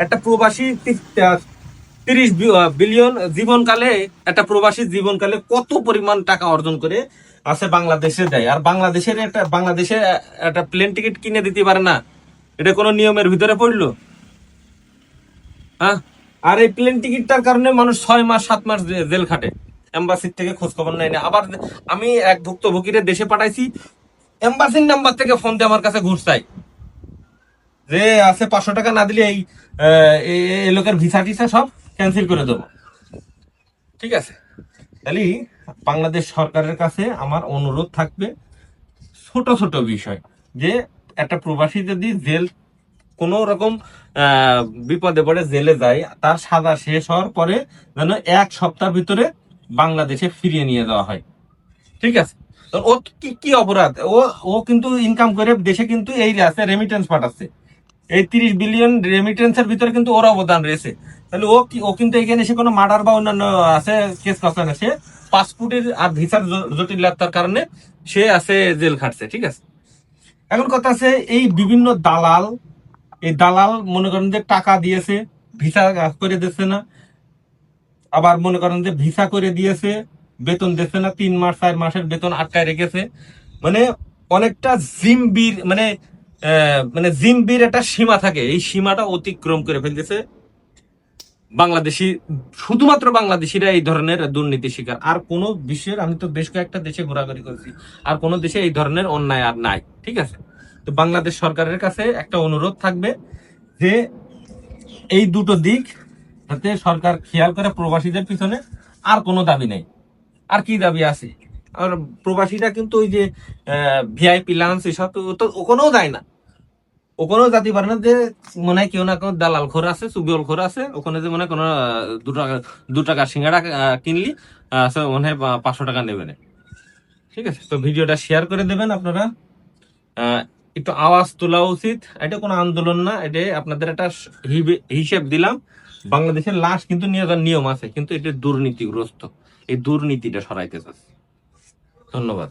একটা প্রবাসী 30 বিলিয়ন জীবনকালে, একটা প্রবাসী জীবনকালে কত পরিমাণ টাকা অর্জন করে আছে বাংলাদেশে দেয়, আর বাংলাদেশে একটা প্লেন টিকিট কিনে দিতে পারে না। এটা কোনো নিয়মের ভিতরে পড়লো? হ্যাঁ। আর এই প্লেন টিকিটটার কারণে মানুষ 6 মাস 7 মাস জেল খাটে, এম্বাসির থেকে খোঁজ খবর নেয় না। আবার আমি এক ভুক্তভোগীরে দেশে পাঠাইছি, এম্বাসির নাম্বার থেকে ফোন দিয়ে আমার কাছে ঘুষ চাই, যে আছে 500 টাকা না দিলে এই লোকের ভিসা টিসা সব ক্যান্সেল করে দেবো। ঠিক আছে, তাহলে বাংলাদেশ সরকারের কাছে আমার অনুরোধ থাকবে, ছোট ছোট বিষয়, যে একটা প্রবাসী যদি জেল কোনো রকম বিপদে পড়ে জেলে যায়, তার সাজা শেষ হওয়ার পরে যেন 1 সপ্তাহের ভিতরে বাংলাদেশে ফিরিয়ে নিয়ে যাওয়া হয়। ঠিক আছে, তো ও কি কি অপরাধ? ও কিন্তু ইনকাম করে দেশে কিন্তু এই আছে রেমিটেন্স পাঠাচ্ছে, এই 30 বিলিয়ন রেমিটেন্সের ভিতরে কিন্তু ওর অবদান রয়েছে। তাহলে ও কিন্তু এখানে এসে কোনো মার্ডার বা অন্যান্য আছে কেস করছে না, সে পাসপোর্টের আর ভিসার জটিলতার কারণে সে আছে জেল খাটছে। ঠিক আছে, এখন কথা আছে এই বিভিন্ন দালাল, এই দালাল মনে করেন যে টাকা দিয়েছে, ভিসা করে দিচ্ছে না, আবার মনে করেন যে ভিসা করে দিয়েছে, বেতন দিচ্ছে না, 3 মাস 4 মাসের বেতন আটকায় রেখেছে। মানে অনেকটা জিম্বির মানে জিম্বির একটা সীমা থাকে, এই সীমাটা অতিক্রম করে ফেলতেছে বাংলাদেশি, শুধুমাত্র বাংলাদেশিরা এই ধরনের দুর্নীতি শিকার। আর কোনো বিশ্বের, আমি তো বেশ কয়েকটা দেশে ঘোরাঘুরি করেছি, আর কোনো দেশে এই ধরনের অন্যায় আর নাই। ঠিক আছে, তো বাংলাদেশ সরকারের কাছে একটা অনুরোধ থাকবে যে এই দুটো দিক যাতে সরকার খেয়াল করে, প্রবাসীদের পিছনে আর কোনো দাবি নেই। আর কি দাবি আছে? আর প্রবাসীরা কিন্তু ওই যে ভিআইপি লাউঞ্জ এসব তো ওখানেও যায় না, ওখানেও যেতে পারে না, যে মনে হয় কেউ না কেউ দালাল খোর আছে, চুগল খোর আছে ওখানে, যে মনে হয় কোনো 2 টাকা সিঙ্গাড়া কিনলি মনে হয় 500 টাকা নেবে না। ঠিক আছে, তো ভিডিওটা শেয়ার করে দেবেন আপনারা। একটু আওয়াজ তোলা উচিত, এটা কোনো আন্দোলন না, এটা আপনাদের একটা হিসেব দিলাম। বাংলাদেশের লাশ কিন্তু নিয়ে যাওয়ার নিয়ম আছে, কিন্তু এটা দুর্নীতিগ্রস্ত, এই দুর্নীতিটা সরাইতে চাচ্ছে। ধন্যবাদ।